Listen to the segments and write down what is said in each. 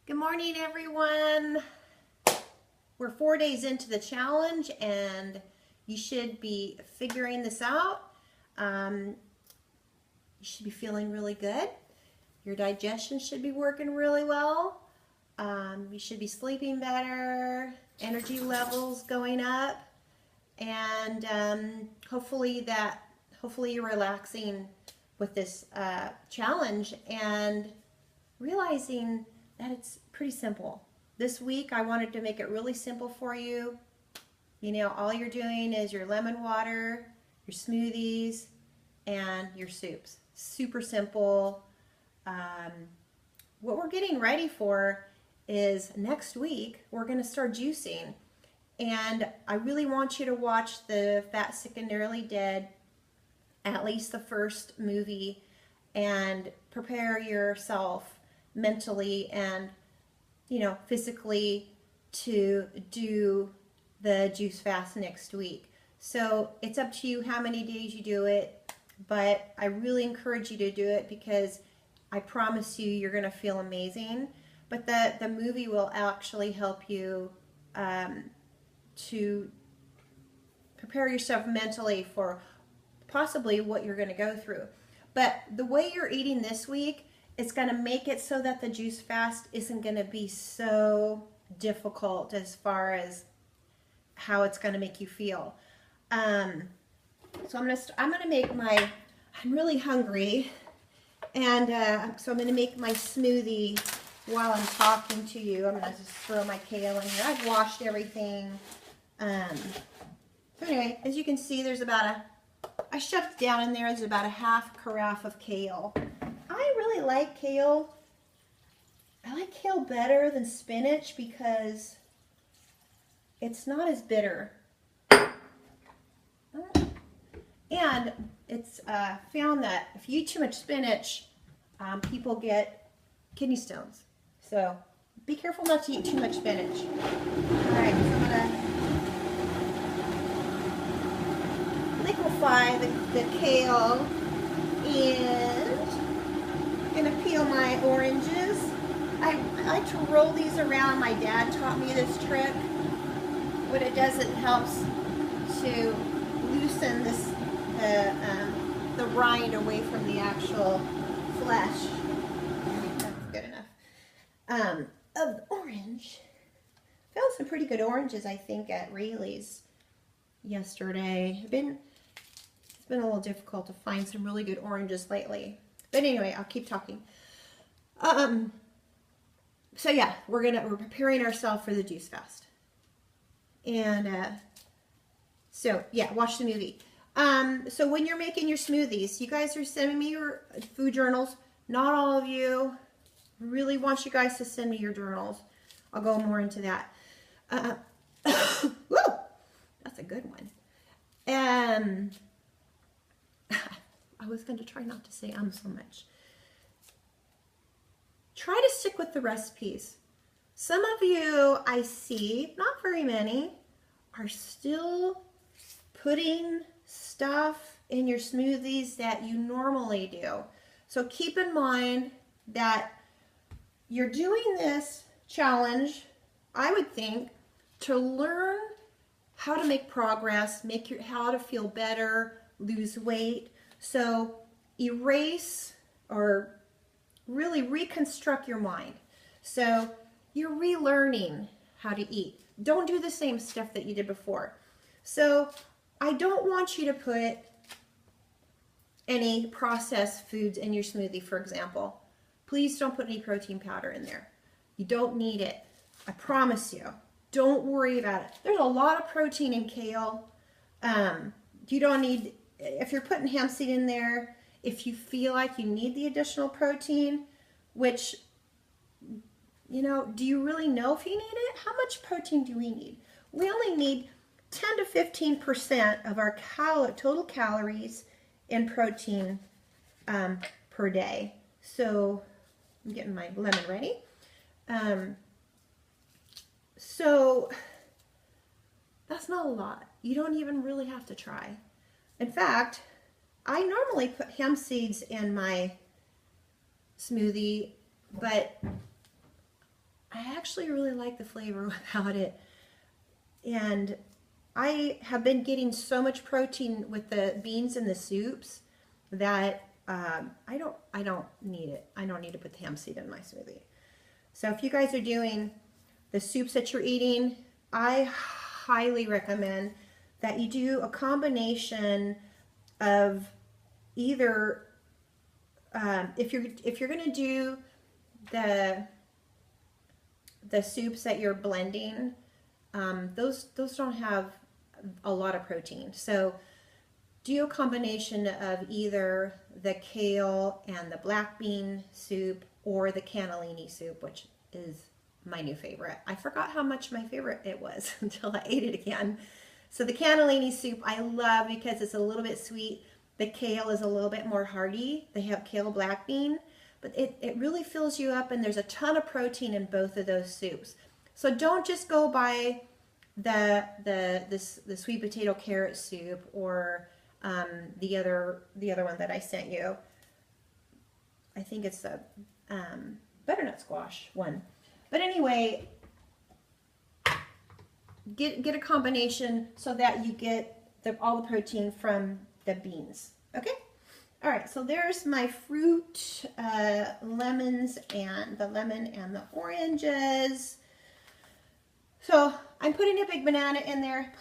Good morning, everyone. We're 4 days into the challenge and you should be figuring this out. You should be feeling really good. Your digestion should be working really well. You should be sleeping better, energy levels going up, and hopefully you're relaxing with this challenge and realizing that it's pretty simple. This week I wanted to make it really simple for you. You know, all you're doing is your lemon water, your smoothies, and your soups. Super simple. What we're getting ready for is next week we're going to start juicing. And I really want you to watch the Fat, Sick, and Nearly Dead, at least the first movie, and prepare yourself mentally and, you know, physically to do the juice fast next week. So it's up to you how many days you do it, but I really encourage you to do it because I promise you you're going to feel amazing. But the movie will actually help you to prepare yourself mentally for possibly what you're going to go through. But the way you're eating this week, it's going to make it so that the juice fast isn't going to be so difficult as far as how it's going to make you feel. So I'm gonna make my, I'm really hungry, and so I'm going to make my smoothie while I'm talking to you. I'm going to just throw my kale in here. I've washed everything. So anyway, as you can see, there's about I shoved down in there, there's about a half carafe of kale. I really like kale. I like kale better than spinach because it's not as bitter. And it's found that if you eat too much spinach, people get kidney stones. So be careful not to eat too much spinach. All right, so I'm going to liquefy the kale, and I'm going to peel my oranges. I like to roll these around. My dad taught me this trick. What it does, it helps to loosen the rind away from the actual flesh. That's good enough. Of the orange. Found some pretty good oranges, I think, at Rayleigh's yesterday. It's been a little difficult to find some really good oranges lately. But anyway, I'll keep talking. So yeah, we're preparing ourselves for the juice fast. And so yeah, watch the movie. So when you're making your smoothies, you guys are sending me your food journals. Not all of you. Really want you guys to send me your journals. I'll go more into that. Woo! That's a good one. I was going to try not to say so much. Try to stick with the recipes. Some of you, I see, not very many, are still putting stuff in your smoothies that you normally do. So keep in mind that you're doing this challenge, I would think, to learn how to make progress, how to feel better, lose weight. So erase or really reconstruct your mind. So you're relearning how to eat. Don't do the same stuff that you did before. So I don't want you to put any processed foods in your smoothie, for example. Please don't put any protein powder in there. You don't need it. I promise you. Don't worry about it. There's a lot of protein in kale. You don't need, if you're putting hemp seed in there, if you feel like you need the additional protein, which, you know, do you really know if you need it? How much protein do we need? We only need 10 to 15% of our total calories in protein per day. So I'm getting my lemon ready. So that's not a lot. You don't even really have to try. In fact, I normally put hemp seeds in my smoothie, but I actually really like the flavor without it. And I have been getting so much protein with the beans and the soups that I don't need it. I don't need to put the hemp seed in my smoothie. So if you guys are doing the soups that you're eating, I highly recommend that you do a combination of either if you're going to do the soups that you're blending, those don't have a lot of protein. So do a combination of either the kale and the black bean soup or the cannellini soup, which is my new favorite. I forgot how much my favorite it was until I ate it again. So the cannellini soup I love because it's a little bit sweet. The kale is a little bit more hearty. They have kale black bean, but it really fills you up, and there's a ton of protein in both of those soups. So don't just go by the sweet potato carrot soup or the other one that I sent you. I think it's the butternut squash one. But anyway, get a combination so that you get all the protein from the beans. Okay? All right, so there's my fruit, lemons, and the lemon and the oranges. So I'm putting a big banana in there,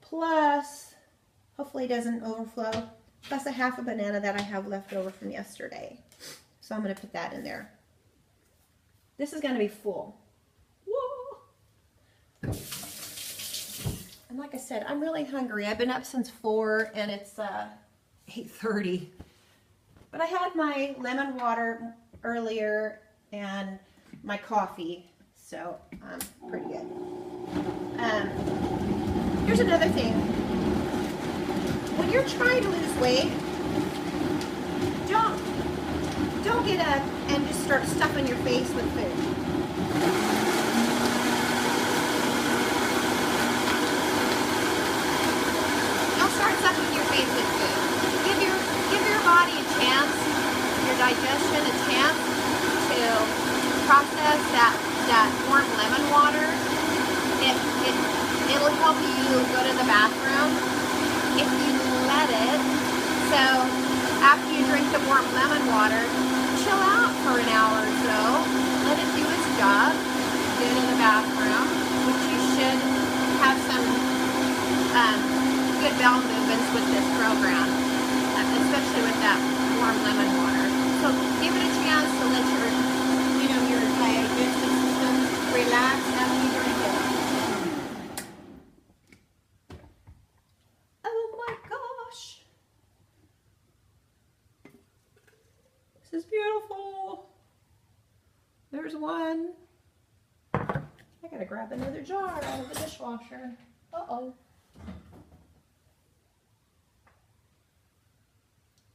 plus, hopefully it doesn't overflow, plus a half a banana that I have left over from yesterday. So I'm going to put that in there. This is going to be full. Whoa! And like I said, I'm really hungry. I've been up since 4 and it's 8:30. But I had my lemon water earlier and my coffee, so I'm pretty good. Here's another thing. When you're trying to lose weight, don't get up and just start stuffing your face with food. Don't start stuffing your face with food. Give your body a chance, your digestion a chance to process that warm lemon water. It'll help you go to the bathroom if you let it. So after you drink the warm lemon water, chill out for an hour or so, let it do its job, go to the bathroom, which you should have some good bowel movements with this program, especially with that warm lemon water. So give it a chance to let your digestive system relax after you drink it. Oh my gosh. This is beautiful. There's one. I gotta grab another jar out of the dishwasher. Uh-oh.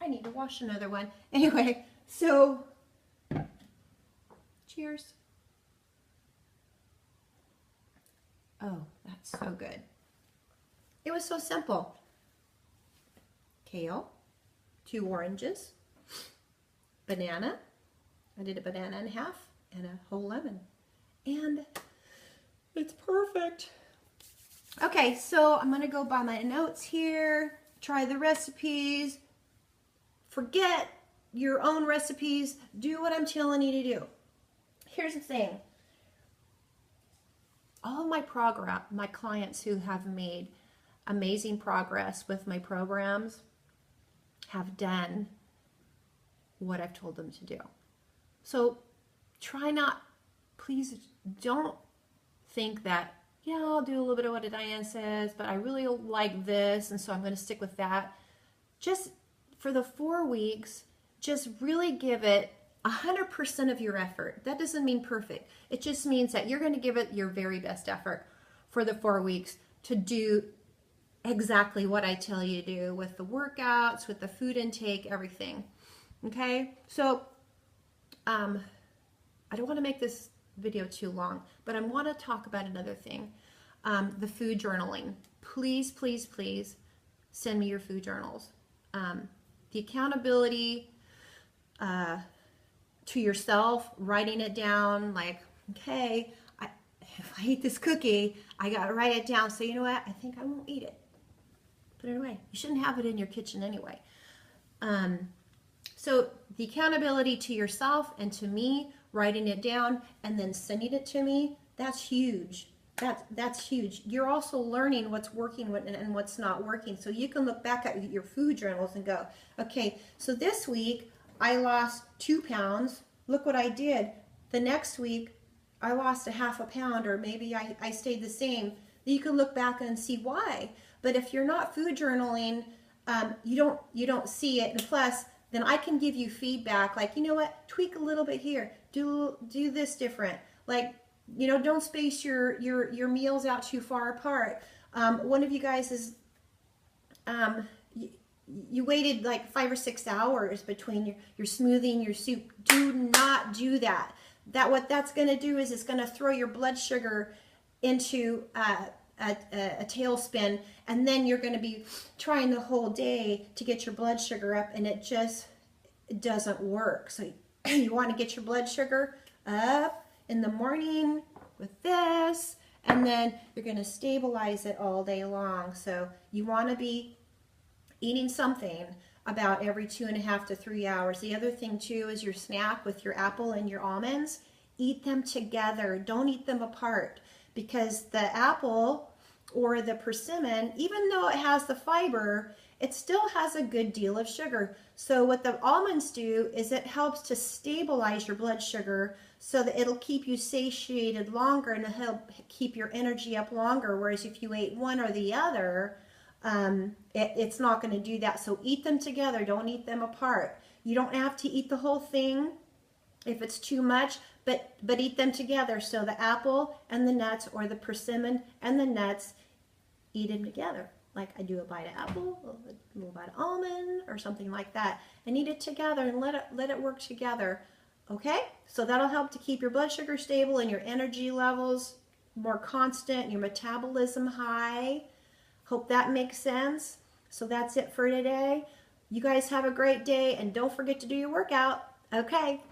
I need to wash another one. Anyway, so cheers. Oh, that's so good. It was so simple. Kale, 2 oranges, banana. I did a banana in half and a whole lemon. And it's perfect. Okay, so I'm going to go by my notes here, try the recipes. Forget your own recipes. Do what I'm telling you to do. Here's the thing. All of my clients who have made amazing progress with my programs have done what I've told them to do. So please don't think that, yeah, I'll do a little bit of what Diane says, but I really like this, and so I'm going to stick with that. Just for the 4 weeks, just really give it 100% of your effort. That doesn't mean perfect. It just means that you're going to give it your very best effort for the 4 weeks to do exactly what I tell you to do with the workouts, with the food intake, everything. Okay? So, I don't want to make this video too long, but I want to talk about another thing. The food journaling. Please, please, please send me your food journals. The accountability to yourself, writing it down, like okay, if I eat this cookie, I got to write it down. So you know what? I think I won't eat it. Put it away. You shouldn't have it in your kitchen anyway. So the accountability to yourself and to me, writing it down and then sending it to me, that's huge. That's huge. You're also learning what's working and what's not working. So you can look back at your food journals and go, okay, so this week I lost 2 pounds. Look what I did. The next week I lost a half a pound, or maybe I stayed the same. You can look back and see why. But if you're not food journaling, you don't see it. And plus, then I can give you feedback, like, you know what, tweak a little bit here, do this different. Like, you know, don't space your meals out too far apart. One of you guys is, you waited like 5 or 6 hours between your smoothie and your soup. Do not do that. What that's going to do is it's going to throw your blood sugar into a tailspin, and then you're going to be trying the whole day to get your blood sugar up, and it just doesn't work. So you want to get your blood sugar up in the morning with this, and then you're going to stabilize it all day long. So you want to be eating something about every 2.5 to 3 hours. The other thing too is your snack with your apple and your almonds. Eat them together. Don't eat them apart, because the apple or the persimmon, even though it has the fiber, it still has a good deal of sugar. So what the almonds do is it helps to stabilize your blood sugar so that it'll keep you satiated longer and it'll help keep your energy up longer. Whereas if you ate one or the other, it's not going to do that. So eat them together. Don't eat them apart. You don't have to eat the whole thing if it's too much, but eat them together. So the apple and the nuts, or the persimmon and the nuts, eat them together. Like I do a bite of apple, a little bite of almond, or something like that, and eat it together and let it work together. Okay? So that'll help to keep your blood sugar stable and your energy levels more constant, your metabolism high. Hope that makes sense. So that's it for today. You guys have a great day, and don't forget to do your workout. Okay.